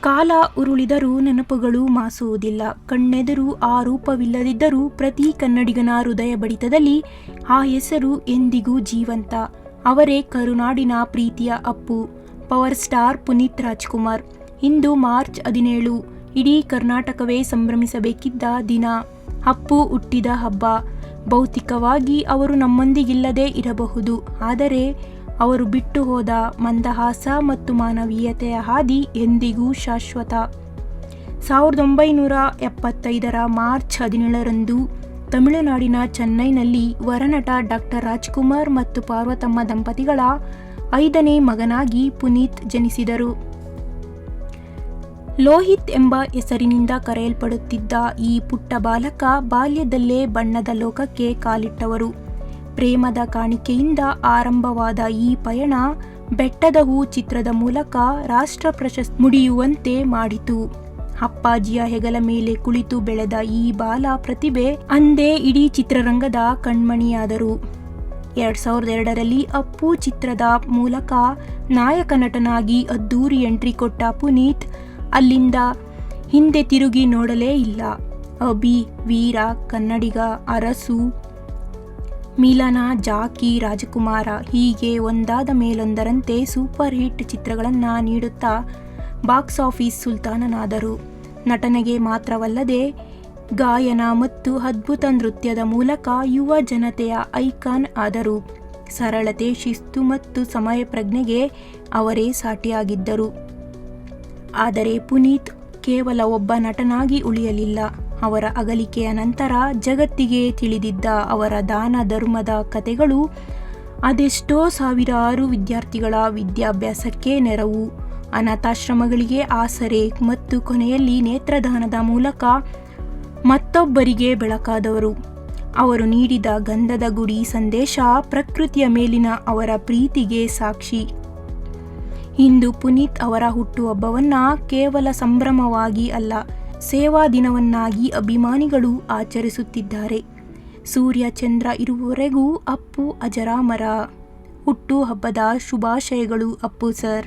ಕಾಲ ಉರುಳಿದರೂ ನೆನಪುಗಳು ಮಾಸುವುದಿಲ್ಲ. ಕಣ್ಣೆದುರು ಆ ರೂಪವಿಲ್ಲದಿದ್ದರೂ ಪ್ರತಿ ಕನ್ನಡಿಗನ ಹೃದಯ ಬಡಿತದಲ್ಲಿ ಆ ಹೆಸರು ಎಂದಿಗೂ ಜೀವಂತ. ಅವರೇ ಕರುನಾಡಿನ ಪ್ರೀತಿಯ ಅಪ್ಪು, ಪವರ್ ಸ್ಟಾರ್ ಪುನೀತ್ ರಾಜ್ಕುಮಾರ್. ಇಂದು ಮಾರ್ಚ್ 17, ಇಡೀ ಕರ್ನಾಟಕವೇ ಸಂಭ್ರಮಿಸಬೇಕಿದ್ದ ದಿನ. ಅಪ್ಪು ಹುಟ್ಟಿದ ಹಬ್ಬ. ಭೌತಿಕವಾಗಿ ಅವರು ನಮ್ಮೊಂದಿಗಿಲ್ಲದೇ ಇರಬಹುದು, ಆದರೆ ಅವರು ಬಿಟ್ಟು ಹೋದ ಮಂದಹಾಸ ಮತ್ತು ಮಾನವೀಯತೆಯ ಹಾದಿ ಎಂದಿಗೂ ಶಾಶ್ವತ. 1975 ಮಾರ್ಚ್ 17 ತಮಿಳುನಾಡಿನ ಚೆನ್ನೈನಲ್ಲಿ ವರನಟ ಡಾಕ್ಟರ್ ರಾಜ್ಕುಮಾರ್ ಮತ್ತು ಪಾರ್ವತಮ್ಮ ದಂಪತಿಗಳ 5ನೇ ಮಗನಾಗಿ ಪುನೀತ್ ಜನಿಸಿದರು. ಲೋಹಿತ್ ಎಂಬ ಹೆಸರಿನಿಂದ ಕರೆಯಲ್ಪಡುತ್ತಿದ್ದ ಈ ಪುಟ್ಟ ಬಾಲಕ ಬಾಲ್ಯದಲ್ಲೇ ಬಣ್ಣದ ಲೋಕಕ್ಕೆ ಕಾಲಿಟ್ಟವರು. ಪ್ರೇಮದ ಕಾಣಿಕೆಯಿಂದ ಆರಂಭವಾದ ಈ ಪಯಣ ಬೆಟ್ಟದ ಹೂ ಚಿತ್ರದ ಮೂಲಕ ರಾಷ್ಟ್ರ ಪ್ರಶಸ್ತಿ ಮುಡಿಯುವಂತೆ ಮಾಡಿತು. ಅಪ್ಪಾಜಿಯ ಹೆಗಲ ಮೇಲೆ ಕುಳಿತು ಬೆಳೆದ ಈ ಬಾಲ ಪ್ರತಿಭೆ ಅಂದೇ ಇಡೀ ಚಿತ್ರರಂಗದ ಕಣ್ಮಣಿಯಾದರು. 2002ರಲ್ಲಿ ಅಪ್ಪು ಚಿತ್ರದ ಮೂಲಕ ನಾಯಕ ನಟನಾಗಿ ಅದ್ದೂರಿ ಎಂಟ್ರಿ ಕೊಟ್ಟ ಪುನೀತ್ ಅಲ್ಲಿಂದ ಹಿಂದೆ ತಿರುಗಿ ನೋಡಲೇ ಇಲ್ಲ. ಅಭಿ, ವೀರ, ಕನ್ನಡಿಗ, ಅರಸು, ಮಿಲನ, ಜಾಕಿ, ರಾಜಕುಮಾರ ಹೀಗೆ ಒಂದಾದ ಮೇಲೊಂದರಂತೆ ಸೂಪರ್ ಹಿಟ್ ಚಿತ್ರಗಳನ್ನು ನೀಡುತ್ತಾ ಬಾಕ್ಸ್ ಆಫೀಸ್ ಸುಲ್ತಾನನಾದರು. ನಟನೆಗೆ ಮಾತ್ರವಲ್ಲದೆ ಗಾಯನ ಮತ್ತು ಅದ್ಭುತ ನೃತ್ಯದ ಮೂಲಕ ಯುವ ಜನತೆಯ ಐಕಾನ್ ಆದರು. ಸರಳತೆ, ಶಿಸ್ತು ಮತ್ತು ಸಮಯ ಪ್ರಜ್ಞೆಗೆ ಅವರೇ ಸಾಟಿಯಾಗಿದ್ದರು. ಆದರೆ ಪುನೀತ್ ಕೇವಲ ಒಬ್ಬ ನಟನಾಗಿ ಉಳಿಯಲಿಲ್ಲ. ಅವರ ಅಗಲಿಕೆಯ ನಂತರ ಜಗತ್ತಿಗೆ ತಿಳಿದಿದ್ದ ಅವರ ದಾನ ಧರ್ಮದ ಕಥೆಗಳು ಅದೆಷ್ಟೋ ಸಾವಿರಾರು ವಿದ್ಯಾರ್ಥಿಗಳ ವಿದ್ಯಾಭ್ಯಾಸಕ್ಕೆ ನೆರವು, ಅನಾಥಾಶ್ರಮಗಳಿಗೆ ಆಸರೆ ಮತ್ತು ಕೊನೆಯಲ್ಲಿ ನೇತ್ರದಾನದ ಮೂಲಕ ಮತ್ತೊಬ್ಬರಿಗೆ ಬೆಳಕಾದವರು. ಅವರು ನೀಡಿದ ಗಂಧದ ಗುಡಿ ಸಂದೇಶ ಪ್ರಕೃತಿಯ ಮೇಲಿನ ಅವರ ಪ್ರೀತಿಗೆ ಸಾಕ್ಷಿ. ಇಂದು ಪುನೀತ್ ಅವರ ಹುಟ್ಟುಹಬ್ಬವನ್ನು ಕೇವಲ ಸಂಭ್ರಮವಾಗಿ ಅಲ್ಲ, ಸೇವಾ ದಿನವನ್ನಾಗಿ ಅಭಿಮಾನಿಗಳು ಆಚರಿಸುತ್ತಿದ್ದಾರೆ. ಸೂರ್ಯ ಚಂದ್ರ ಇರುವವರೆಗೂ ಅಪ್ಪು ಅಜರಾಮರ. ಹುಟ್ಟುಹಬ್ಬದ ಶುಭಾಶಯಗಳು ಅಪ್ಪು ಸರ್.